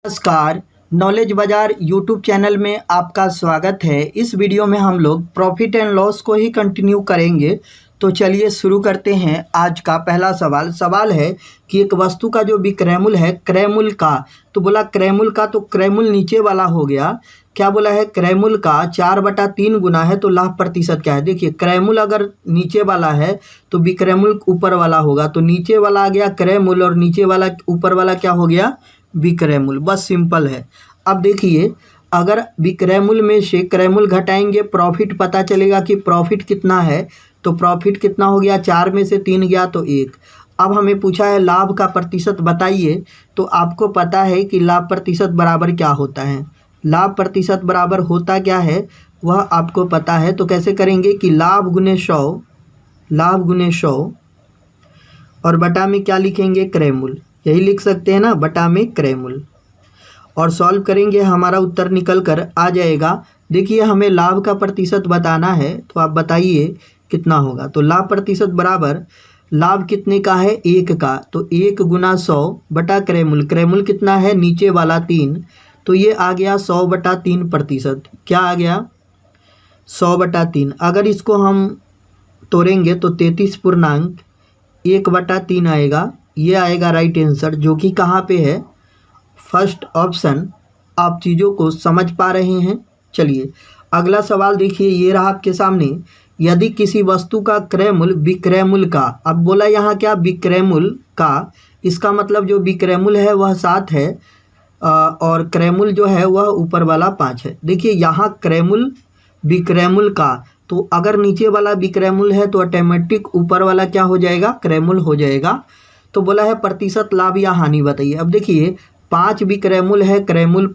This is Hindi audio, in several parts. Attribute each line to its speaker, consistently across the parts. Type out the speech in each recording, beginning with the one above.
Speaker 1: नमस्कार। नॉलेज बाजार यूट्यूब चैनल में आपका स्वागत है। इस वीडियो में हम लोग प्रॉफिट एंड लॉस को ही कंटिन्यू करेंगे। तो चलिए शुरू करते हैं। आज का पहला सवाल है कि एक वस्तु का जो विक्रय मूल्य है क्रय मूल्य का, तो बोला क्रय मूल्य का, तो क्रय मूल्य नीचे वाला हो गया। क्या बोला है? क्रय मूल्य का 4/3 गुना है, तो लाभ प्रतिशत क्या है? देखिए, क्रय मूल्य अगर नीचे वाला है तो विक्रय मूल्य ऊपर वाला होगा। तो नीचे वाला आ गया क्रय मूल्य और नीचे वाला ऊपर वाला क्या हो गया? विक्रय मूल्य। बस सिंपल है। अब देखिए, अगर विक्रय मूल्य में से क्रय मूल्य घटाएंगे, प्रॉफिट पता चलेगा कि प्रॉफिट कितना है। तो प्रॉफिट कितना हो गया? 4 में से 3 गया तो 1। अब हमें पूछा है लाभ का प्रतिशत बताइए। तो आपको पता है कि लाभ प्रतिशत बराबर क्या होता है। लाभ प्रतिशत बराबर होता क्या है वह आपको पता है। तो कैसे करेंगे कि लाभ गुने 100, लाभ गुने 100 और बटा में क्या लिखेंगे? क्रय मूल्य। यही लिख सकते हैं ना, बटा में क्रय मूल्य। और सॉल्व करेंगे, हमारा उत्तर निकल कर आ जाएगा। देखिए, हमें लाभ का प्रतिशत बताना है, तो आप बताइए कितना होगा। तो लाभ प्रतिशत बराबर लाभ कितने का है? 1 का। तो 1 गुना 100 बटा क्रय मूल्य। क्रय मूल्य कितना है? नीचे वाला 3। तो ये आ गया 100/3%। क्या आ गया? 100/3। अगर इसको हम तोड़ेंगे तो 33.1/3 आएगा। ये आएगा राइट आंसर, जो कि कहाँ पे है? First option. आप चीज़ों को समझ पा रहे हैं। चलिए अगला सवाल देखिए, ये रहा आपके सामने। यदि किसी वस्तु का क्रय मूल्य विक्रय मूल्य का, अब बोला यहाँ क्या? विक्रय मूल्य का। इसका मतलब जो विक्रय मूल्य है वह 7 है और क्रय मूल्य जो है वह ऊपर वाला 5 है। देखिए यहाँ क्रय मूल्य विक्रय मूल्य का, तो अगर नीचे वाला विक्रय मूल्य है तो ऑटोमेटिक ऊपर वाला क्या हो जाएगा? क्रय मूल्य हो जाएगा। तो बोला है प्रतिशत लाभ या हानि बताइए। अब देखिए 5 विक्रय मूल्य है, क्रय मूल्य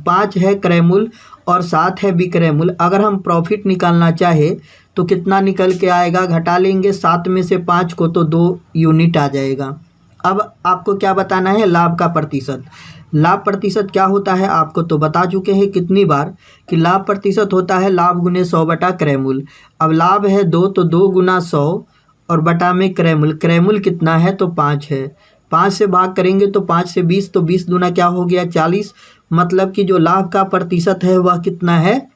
Speaker 1: 5 है क्रय मूल्य और 7 है विक्रय मूल्य। अगर हम प्रॉफिट निकालना चाहे तो कितना निकल के आएगा? घटा लेंगे 7 में से 5 को तो 2 यूनिट आ जाएगा। अब आपको क्या बताना है? लाभ का प्रतिशत। लाभ प्रतिशत क्या होता है आपको तो बता चुके हैं कितनी बार कि लाभ प्रतिशत होता है लाभ गुने 100 बटा क्रय मूल्य। अब लाभ है 2, तो 2 गुना 100 और बटा में क्रय मूल्य। क्रय मूल्य कितना है? तो 5 है। 5 से भाग करेंगे तो 5 से 20, तो 20 दूना क्या हो गया? 40। मतलब कि जो लाभ का प्रतिशत है वह कितना है?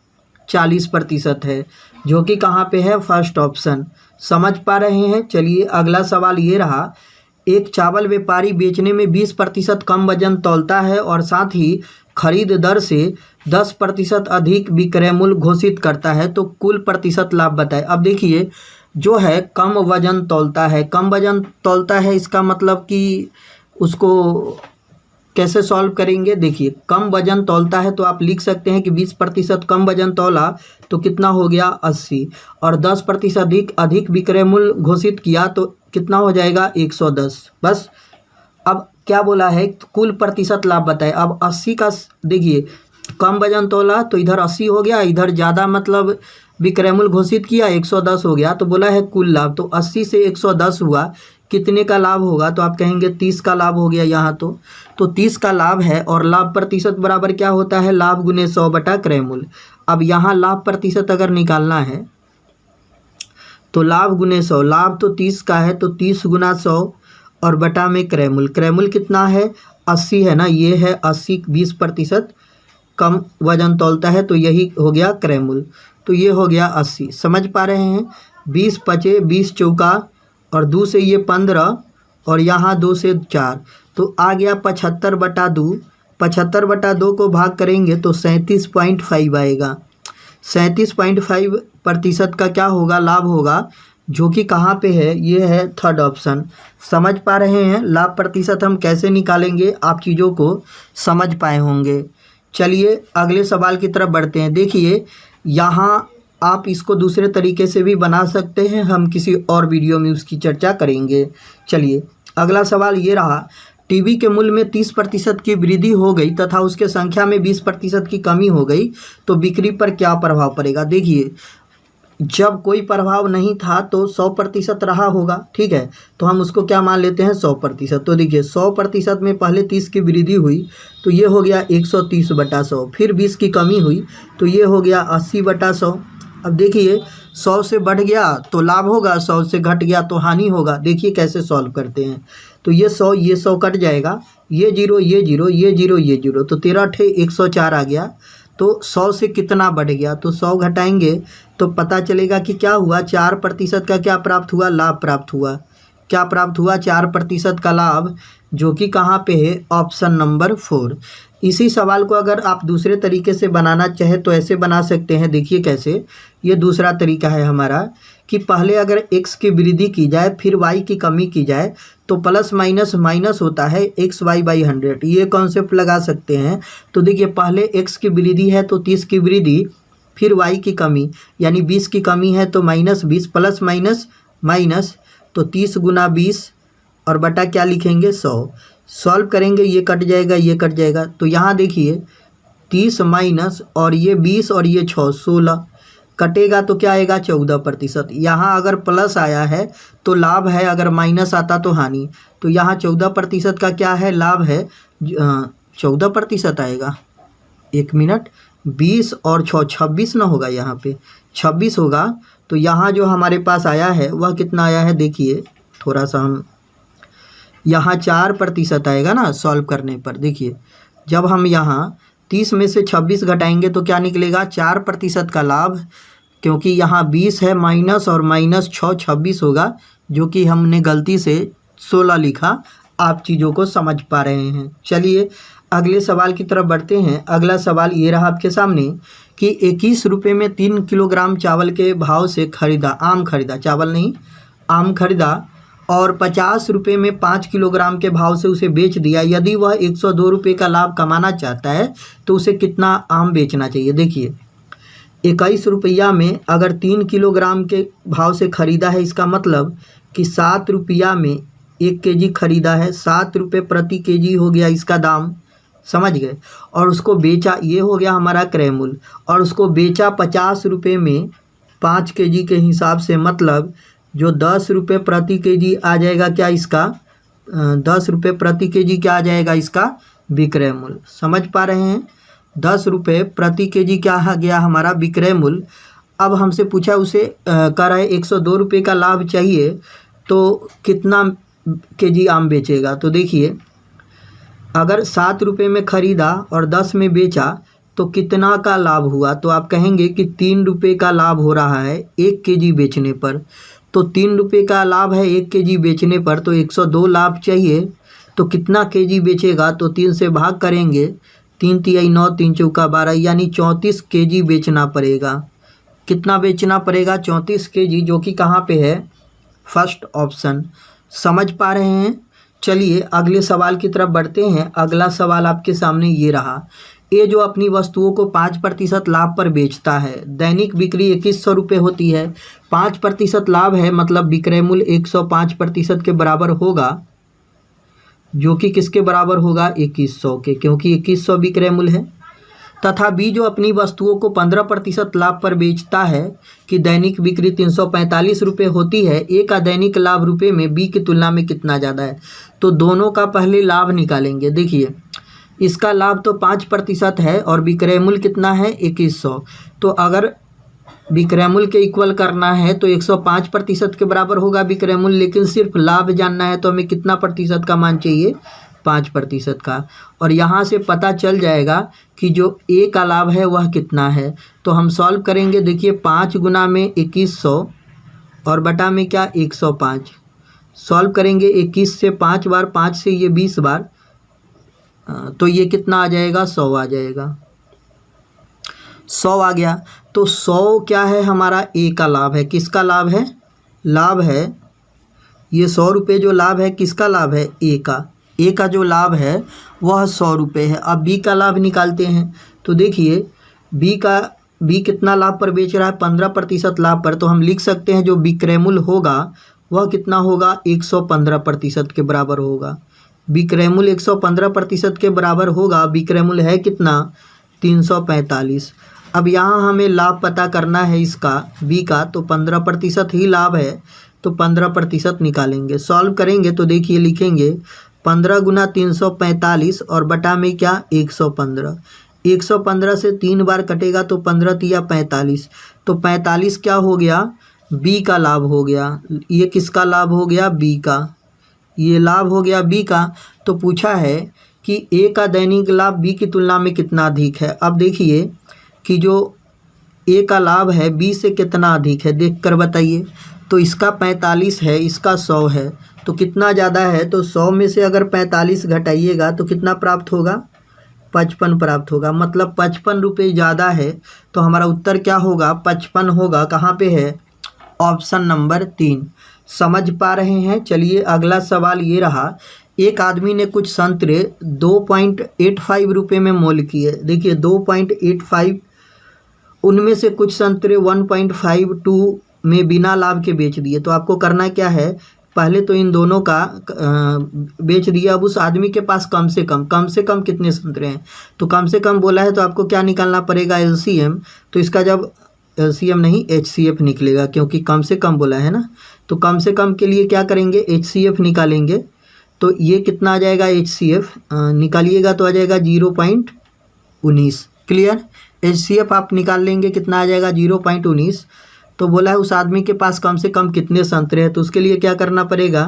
Speaker 1: 40% है, जो कि कहाँ पे है? First option. समझ पा रहे हैं। चलिए अगला सवाल ये रहा। एक चावल व्यापारी बेचने में 20% कम वजन तौलता है और साथ ही खरीद दर से 10% अधिक विक्रय मूल्य घोषित करता है, तो कुल प्रतिशत लाभ बताए। अब देखिए, जो है कम वजन तौलता है, कम वजन तौलता है, इसका मतलब कि उसको कैसे सॉल्व करेंगे? देखिए, कम वजन तौलता है तो आप लिख सकते हैं कि 20% कम वजन तौला तो कितना हो गया? 80। और 10% अधिक विक्रय मूल्य घोषित किया तो कितना हो जाएगा? 110। बस। अब क्या बोला है? कुल प्रतिशत लाभ बताए। अब 80 का देखिए, कम वजन तोला तो इधर 80 हो गया, इधर ज़्यादा मतलब विक्रय मूल्य घोषित किया 110 हो गया। तो बोला है कुल लाभ, तो 80 से 110 हुआ, कितने का लाभ होगा? तो आप कहेंगे 30 का लाभ हो गया यहाँ। तो 30 का लाभ है और लाभ प्रतिशत बराबर क्या होता है? लाभ गुने 100 बटा क्रय मूल्य। अब यहाँ लाभ प्रतिशत अगर निकालना है तो लाभ गुने 100, लाभ तो 30 का है तो 30 गुना 100 और बटा में क्रय मूल्य। क्रय मूल्य कितना है? 80 है ना, ये है 80। 20% कम वजन तौलता है तो यही हो गया क्रय मूल्य। तो ये हो गया 80। समझ पा रहे हैं। 20 पचे 20 चौका और 2 से ये 15 और यहाँ 2 से 4, तो आ गया 75/2। 75/2 को भाग करेंगे तो 37.5 आएगा। 37.5% का क्या होगा? लाभ होगा, जो कि कहाँ पे है? ये है थर्ड ऑप्शन। समझ पा रहे हैं। लाभ प्रतिशत हम कैसे निकालेंगे आप चीज़ों को समझ पाए होंगे। चलिए अगले सवाल की तरफ बढ़ते हैं। देखिए यहाँ आप इसको दूसरे तरीके से भी बना सकते हैं, हम किसी और वीडियो में उसकी चर्चा करेंगे। चलिए अगला सवाल ये रहा। टीवी के मूल्य में 30% की वृद्धि हो गई तथा उसके संख्या में 20% की कमी हो गई, तो बिक्री पर क्या प्रभाव पड़ेगा? देखिए, जब कोई प्रभाव नहीं था तो 100% रहा होगा, ठीक है, तो हम उसको क्या मान लेते हैं? 100%। तो देखिए 100% में पहले 30 की वृद्धि हुई तो ये हो गया 130/100, फिर 20 की कमी हुई तो ये हो गया 80/100। अब देखिए 100 से बढ़ गया तो लाभ होगा, 100 से घट गया तो हानि होगा। देखिए कैसे सॉल्व करते हैं। तो ये 100 कट जाएगा ये जीरो ये जीरो ये जीरो ये जीरो, तो 13 ठे 104 आ गया। तो 100 से कितना बढ़ गया, तो 100 घटाएंगे तो पता चलेगा कि क्या हुआ, 4% का क्या प्राप्त हुआ, लाभ प्राप्त हुआ। क्या प्राप्त हुआ, 4% का लाभ, जो कि कहाँ पे है, ऑप्शन नंबर 4। इसी सवाल को अगर आप दूसरे तरीके से बनाना चाहें तो ऐसे बना सकते हैं। देखिए कैसे, ये दूसरा तरीका है हमारा कि पहले अगर x की वृद्धि की जाए फिर y की कमी की जाए तो प्लस माइनस माइनस होता है xy/100, ये कॉन्सेप्ट लगा सकते हैं। तो देखिए पहले x की वृद्धि है तो 30 की वृद्धि, फिर y की कमी यानी 20 की कमी है तो -20, प्लस माइनस माइनस, तो 30 गुना 20 और बटा क्या लिखेंगे, 100। सॉल्व करेंगे, ये कट जाएगा ये कट जाएगा, तो यहाँ देखिए 30 माइनस और ये 20 और ये 6 16 कटेगा तो क्या आएगा, 14%। यहाँ अगर प्लस आया है तो लाभ है, अगर माइनस आता तो हानि। तो यहाँ 14% का क्या है, लाभ है, 14% आएगा। 1 मिनट, 20 और 6 26 ना होगा, यहाँ पे 26 होगा। तो यहाँ जो हमारे पास आया है वह कितना आया है, देखिए थोड़ा सा हम यहाँ 4% आएगा ना सॉल्व करने पर। देखिए जब हम यहाँ 30 में से 26 घटाएंगे तो क्या निकलेगा, 4% का लाभ, क्योंकि यहाँ 20 है माइनस और माइनस 6 26 होगा, जो कि हमने गलती से 16 लिखा। आप चीज़ों को समझ पा रहे हैं। चलिए अगले सवाल की तरफ बढ़ते हैं। अगला सवाल ये रहा आपके सामने कि 21 रुपये में 3 किलोग्राम चावल के भाव से खरीदा, आम खरीदा, चावल नहीं आम खरीदा, और 50 रुपये में 5 किलोग्राम के भाव से उसे बेच दिया। यदि वह 102 रुपये का लाभ कमाना चाहता है तो उसे कितना आम बेचना चाहिए। देखिए 21 रुपया में अगर 3 किलोग्राम के भाव से ख़रीदा है, इसका मतलब कि 7 रुपया में 1 केजी ख़रीदा है, 7 रुपये प्रति केजी हो गया इसका दाम, समझ गए। और उसको बेचा, ये हो गया हमारा क्रय मूल्य, और उसको बेचा 50 रुपये में 5 केजी के हिसाब से, मतलब जो 10 रुपये प्रति केजी आ जाएगा, क्या इसका 10 रुपये प्रति केजी क्या आ जाएगा, इसका विक्रय मूल्य। समझ पा रहे हैं, 10 रुपये प्रति केजी क्या आ गया हमारा विक्रय मूल्य। अब हमसे पूछा, उसे कह रहा है 102 रुपये का लाभ चाहिए तो कितना केजी आम बेचेगा। तो देखिए अगर 7 रुपये में ख़रीदा और 10 में बेचा तो कितना का लाभ हुआ, तो आप कहेंगे कि 3 रुपये का लाभ हो रहा है 1 केजी बेचने पर। तो 3 रुपये का लाभ है 1 केजी बेचने पर, तो 102 लाभ चाहिए तो कितना केजी बेचेगा, तो 3 से भाग करेंगे, 3 तिहाई 9, 3 चौका 12, यानी 34 केजी बेचना पड़ेगा। कितना बेचना पड़ेगा, 34 केजी, जो कि कहाँ पे है, फर्स्ट ऑप्शन। समझ पा रहे हैं। चलिए अगले सवाल की तरफ बढ़ते हैं। अगला सवाल आपके सामने ये रहा, ये जो अपनी वस्तुओं को 5% लाभ पर बेचता है, दैनिक बिक्री 2100 रुपये होती है, 5% लाभ है, मतलब विक्रय मूल्य 105% के बराबर होगा, जो कि किसके बराबर होगा, 2100 के, क्योंकि 2100 विक्रय मूल्य है। तथा बी जो अपनी वस्तुओं को 15% लाभ पर बेचता है कि दैनिक बिक्री 345 रुपये होती है, ए का दैनिक लाभ रुपये में बी की तुलना में कितना ज़्यादा है। तो दोनों का पहले लाभ निकालेंगे। देखिए इसका लाभ तो 5% है और विक्रय मूल्य कितना है, 2100। तो अगर विक्रय मूल्य के इक्वल करना है तो 105% के बराबर होगा विक्रय मूल्य, लेकिन सिर्फ लाभ जानना है तो हमें कितना प्रतिशत का मान चाहिए, 5% का। और यहाँ से पता चल जाएगा कि जो ए का लाभ है वह कितना है। तो हम सॉल्व करेंगे। देखिए 5 गुना में 2100 और बटा में क्या, 105। सॉल्व करेंगे 21 से 5 बार, 5 से ये 20 बार, तो ये कितना आ जाएगा, 100 आ जाएगा। 100 आ गया। तो 100 क्या है हमारा, ए का लाभ है। किसका लाभ है, लाभ है ये 100 रुपये जो लाभ है, किसका लाभ है, ए का। ए का जो लाभ है वह 100 रुपये है। अब बी का लाभ निकालते हैं। तो देखिए बी कितना लाभ पर बेच रहा है, 15% लाभ पर। तो हम लिख सकते हैं जो विक्रय मूल्य होगा वह कितना होगा, 115% के बराबर होगा। विक्रय मूल्य 115% के बराबर होगा। विक्रय मूल्य है कितना, 345। अब यहाँ हमें लाभ पता करना है इसका, बी का, तो 15% ही लाभ है, तो 15% निकालेंगे। सॉल्व करेंगे तो देखिए लिखेंगे 15 गुना 345 और बटा में क्या, 115। 115 से 3 बार कटेगा तो 15 तिया 45, तो 45 क्या हो गया, बी का लाभ हो गया। ये किसका लाभ हो गया, बी का। ये लाभ हो गया बी का। तो पूछा है कि ए का दैनिक लाभ बी की तुलना में कितना अधिक है। अब देखिए कि जो ए का लाभ है बी से कितना अधिक है, देख कर बताइए। तो इसका 45 है, इसका 100 है, तो कितना ज़्यादा है। तो 100 में से अगर 45 घटाइएगा तो कितना प्राप्त होगा, 55 प्राप्त होगा। मतलब 55 रुपये ज़्यादा है। तो हमारा उत्तर क्या होगा, 55 होगा। कहाँ पे है, ऑप्शन नंबर 3। समझ पा रहे हैं। चलिए अगला सवाल ये रहा। एक आदमी ने कुछ संतरे 2.85 रुपये में मोल किए। देखिए 2.85, उनमें से कुछ संतरे 1.52 में बिना लाभ के बेच दिए। तो आपको करना क्या है, पहले तो इन दोनों का बेच दिया। अब उस आदमी के पास कम से कम कितने संतरे हैं, तो कम से कम बोला है तो आपको क्या निकालना पड़ेगा, एलसीएम। तो इसका जब एलसीएम नहीं एचसीएफ निकलेगा, क्योंकि कम से कम बोला है ना। तो कम से कम के लिए क्या करेंगे, एचसीएफ निकालेंगे। तो ये कितना आ जाएगा, एचसीएफ निकालिएगा तो आ जाएगा 0.19। क्लियर, एचसीएफ आप निकाल लेंगे, कितना आ जाएगा 0.19। तो बोला है उस आदमी के पास कम से कम कितने संतरे हैं, तो उसके लिए क्या करना पड़ेगा,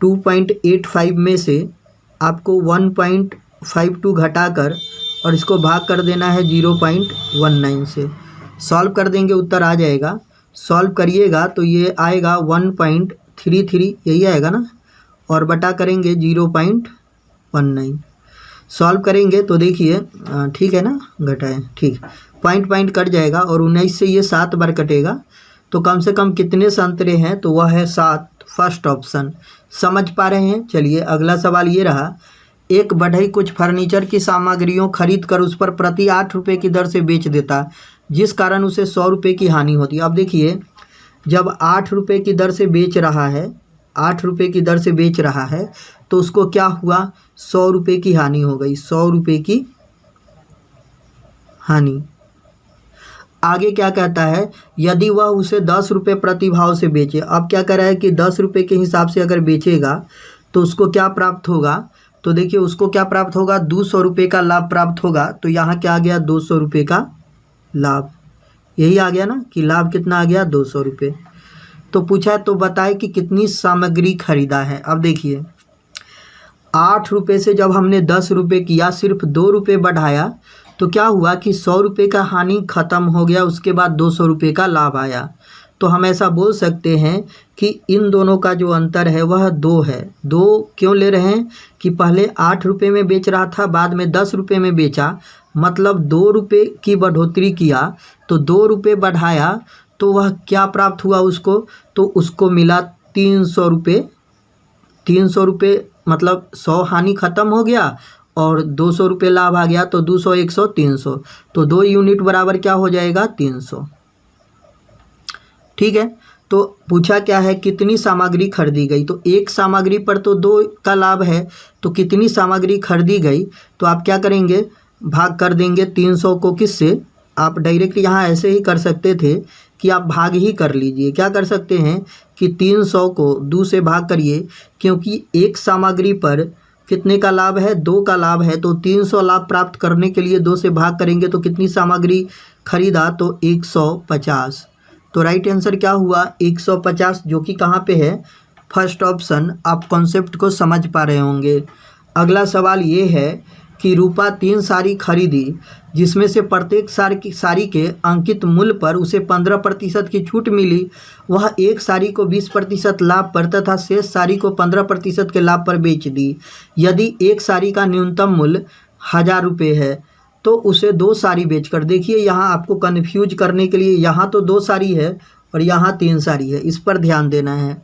Speaker 1: 2.85 में से आपको 1.52 घटाकर और इसको भाग कर देना है 0.19 से। सॉल्व कर देंगे, उत्तर आ जाएगा। सॉल्व करिएगा तो ये आएगा 1.33, यही आएगा ना, और बटा करेंगे 0.19। सॉल्व करेंगे तो देखिए ठीक है ना, घटाएं, ठीक, पॉइंट कट जाएगा और 19 से ये 7 बार कटेगा। तो कम से कम कितने संतरे हैं, तो वह है 7, फर्स्ट ऑप्शन। समझ पा रहे हैं। चलिए अगला सवाल ये रहा। एक बढ़ई कुछ फर्नीचर की सामग्रियों खरीद कर उस पर प्रति 8 रुपये की दर से बेच देता, जिस कारण उसे 100 रुपये की हानि होती। अब देखिए जब 8 रुपये की दर से बेच रहा है, 8 रुपये की दर से बेच रहा है, तो उसको क्या हुआ, 100 रुपये की हानि हो गई, 100 रुपये की हानि। आगे क्या कहता है, यदि वह उसे 10 रुपये प्रति भाव से बेचे। अब क्या कर रहा है कि 10 रुपये के हिसाब से अगर बेचेगा तो उसको क्या प्राप्त होगा, तो देखिए उसको क्या प्राप्त होगा, 200 रुपये का लाभ प्राप्त होगा। तो यहाँ क्या आ गया, 200 रुपये का लाभ। यही आ गया ना कि लाभ कितना आ गया, 200 रुपये। तो पूछा है तो बताए कि कितनी सामग्री खरीदा है। अब देखिए 8 रुपये से जब हमने 10 रुपये किया, सिर्फ 2 रुपये बढ़ाया, तो क्या हुआ कि 100 रुपये का हानि खत्म हो गया, उसके बाद 200 रुपये का लाभ आया। तो हम ऐसा बोल सकते हैं कि इन दोनों का जो अंतर है वह 2 है। 2 क्यों ले रहे हैं कि पहले 8 रुपये में बेच रहा था, बाद में 10 रुपये में बेचा, मतलब 2 रुपये की बढ़ोतरी किया। तो 2 रुपये बढ़ाया तो वह क्या प्राप्त हुआ उसको, तो उसको मिला 300 रुपये। 300 रुपये मतलब 100 हानि खत्म हो गया और 200 रुपये लाभ आ गया। तो 200, 100, 300, तो 2 यूनिट बराबर क्या हो जाएगा, 300। ठीक है। तो पूछा क्या है, कितनी सामग्री खरीदी गई। तो एक सामग्री पर तो 2 का लाभ है, तो कितनी सामग्री खरीदी गई, तो आप क्या करेंगे, भाग कर देंगे 300 को किससे। आप डायरेक्ट यहाँ ऐसे ही कर सकते थे कि आप भाग ही कर लीजिए। क्या कर सकते हैं कि 300 को 2 से भाग करिए, क्योंकि एक सामग्री पर कितने का लाभ है, 2 का लाभ है। तो 300 लाभ प्राप्त करने के लिए 2 से भाग करेंगे तो कितनी सामग्री खरीदा, तो 150। तो राइट आंसर क्या हुआ, 150, जो कि कहाँ पे है, फर्स्ट ऑप्शन। आप कॉन्सेप्ट को समझ पा रहे होंगे। अगला सवाल ये है कि रूपा 3 साड़ी खरीदी, जिसमें से प्रत्येक साड़ी के अंकित मूल्य पर उसे 15% की छूट मिली। वह एक साड़ी को 20% लाभ पर तथा शेष साड़ी को 15% के लाभ पर बेच दी। यदि एक साड़ी का न्यूनतम मूल्य 1000 रुपये है तो उसे 2 साड़ी बेचकर, देखिए यहाँ आपको कन्फ्यूज करने के लिए, यहाँ तो 2 साड़ी है और यहाँ 3 साड़ी है, इस पर ध्यान देना है।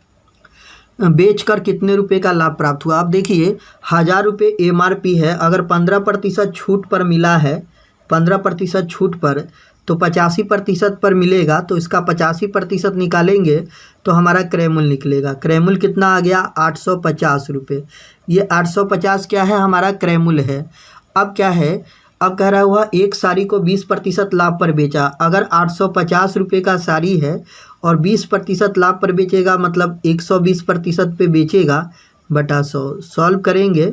Speaker 1: बेचकर कितने रुपए का लाभ प्राप्त हुआ। आप देखिए 1000 रुपये MRP है, अगर 15% छूट पर मिला है, 15% छूट पर, तो 85% पर मिलेगा। तो इसका 85% निकालेंगे तो हमारा क्रय मूल्य निकलेगा। क्रय मूल्य कितना आ गया, 850 रुपये। ये 850 क्या है, हमारा क्रय मूल्य है। अब क्या है, अब कह रहा हुआ एक साड़ी को 20% लाभ पर बेचा। अगर 850 रुपये का साड़ी है और 20% लाभ पर बेचेगा, मतलब 120% पे बेचेगा, बटा 100। सॉल्व करेंगे,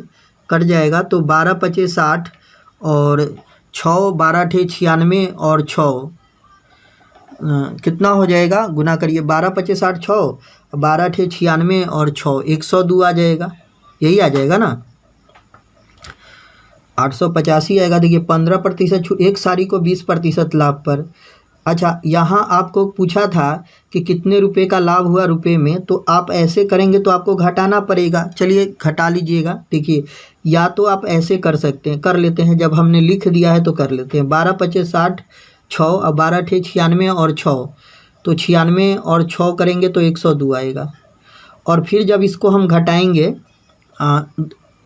Speaker 1: कट जाएगा। तो 12 पचे 60 और 6, 12 ठे 96 और 6 कितना हो जाएगा, गुना करिए। 12 पचे 60, 6, 12 ठे 96 और 6, 102 आ जाएगा। यही आ जाएगा ना। 885 आएगा। देखिए 15% छूट, एक साड़ी को 20% लाभ पर। अच्छा, यहाँ आपको पूछा था कि कितने रुपए का लाभ हुआ रुपए में, तो आप ऐसे करेंगे तो आपको घटाना पड़ेगा। चलिए घटा लीजिएगा। देखिए या तो आप ऐसे कर सकते हैं, कर लेते हैं, जब हमने लिख दिया है तो कर लेते हैं। 12 पचे 60, 6 और 12 ठे 96 और 6, तो 96 और 6 करेंगे तो 102 आएगा। और फिर जब इसको हम घटाएंगे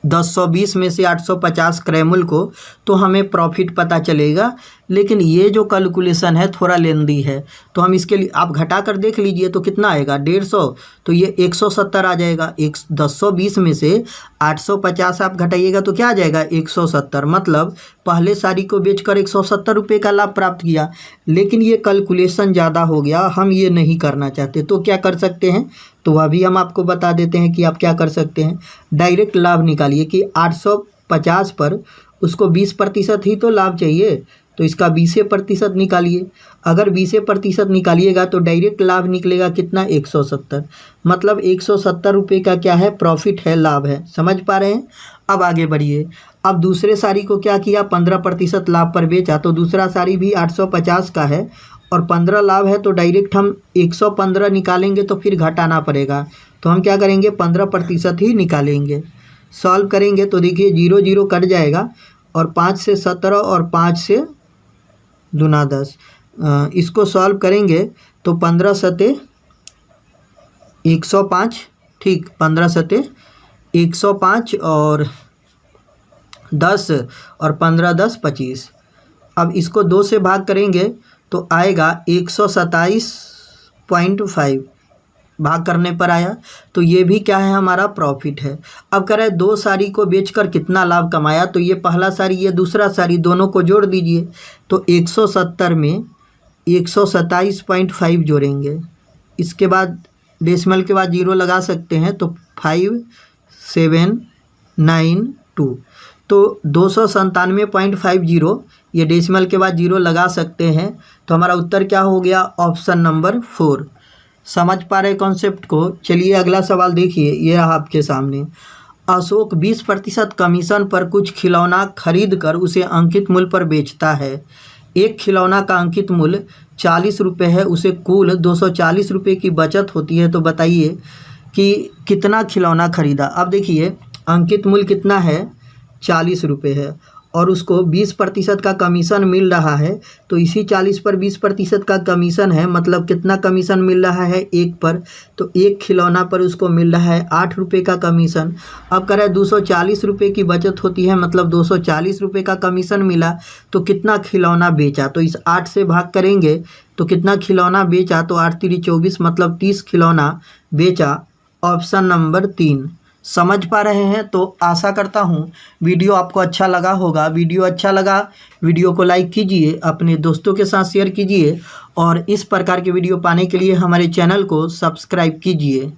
Speaker 1: 1020 में से 850 क्रैमुल को, तो हमें प्रॉफिट पता चलेगा। लेकिन ये जो कैलकुलेशन है थोड़ा लेंदी है, तो हम इसके लिए आप घटा कर देख लीजिए तो कितना आएगा 150, तो ये 170 आ जाएगा। 1020 में से 850 आप घटाइएगा तो क्या आ जाएगा 170, मतलब पहले साड़ी को बेचकर 170 रुपये का लाभ प्राप्त किया। लेकिन ये कैलकुलेशन ज़्यादा हो गया, हम ये नहीं करना चाहते, तो क्या कर सकते हैं, तो वह भी हम आपको बता देते हैं कि आप क्या कर सकते हैं। डायरेक्ट लाभ निकालिए कि 850 पर उसको 20% ही तो लाभ चाहिए, तो इसका 20% निकालिए। अगर 20% निकालिएगा तो डायरेक्ट लाभ निकलेगा कितना 170, मतलब 170 रुपये का क्या है प्रॉफिट है, लाभ है। समझ पा रहे हैं। अब आगे बढ़िए। अब दूसरे साड़ी को क्या किया 15% लाभ पर बेचा, तो दूसरा साड़ी भी 850 का है और 15 लाभ है, तो डायरेक्ट हम 115 निकालेंगे तो फिर घटाना पड़ेगा। तो हम क्या करेंगे 15% ही निकालेंगे। सॉल्व करेंगे तो देखिए 0 0 कट जाएगा और 5 से 17 और 5 से दूना 10, इसको सॉल्व करेंगे तो 15 सते 105, ठीक, 15 सते 105 और 10 और 15 10 25। अब इसको 2 से भाग करेंगे तो आएगा 127.5, भाग करने पर आया, तो ये भी क्या है हमारा प्रॉफिट है। अब कह रहे हैं 2 साड़ी को बेचकर कितना लाभ कमाया, तो ये पहला साड़ी ये दूसरा साड़ी दोनों को जोड़ दीजिए, तो 170 में 127.5 जोड़ेंगे। इसके बाद डेसिमल के बाद 0 लगा सकते हैं, तो 5792, तो 297.50, ये डेसिमल के बाद 0 लगा सकते हैं। तो हमारा उत्तर क्या हो गया ऑप्शन नंबर 4। समझ पा रहे कॉन्सेप्ट को। चलिए अगला सवाल देखिए, ये रहा आपके सामने। अशोक 20% कमीशन पर कुछ खिलौना खरीद कर उसे अंकित मूल्य पर बेचता है। एक खिलौना का अंकित मूल्य 40 रुपये है, उसे कुल 240 रुपये की बचत होती है। तो बताइए कि कितना खिलौना खरीदा। अब देखिए अंकित मूल्य कितना है 40 रुपये है और उसको 20% का कमीशन मिल रहा है, तो इसी 40 पर 20% का कमीशन है, मतलब कितना कमीशन मिल रहा है 1 पर, तो एक खिलौना पर उसको मिल रहा है 8 रुपये का कमीशन। अब कह रहे हैं 240 रुपये की बचत होती है, मतलब 240 रुपये का कमीशन मिला, तो कितना खिलौना बेचा, तो इस 8 से भाग करेंगे तो कितना खिलौना बेचा, तो 8 3 24, मतलब 30 खिलौना बेचा। Option number 3। समझ पा रहे हैं। तो आशा करता हूँ वीडियो आपको अच्छा लगा होगा। वीडियो अच्छा लगा वीडियो को लाइक कीजिए, अपने दोस्तों के साथ शेयर कीजिए और इस प्रकार के वीडियो पाने के लिए हमारे चैनल को सब्सक्राइब कीजिए।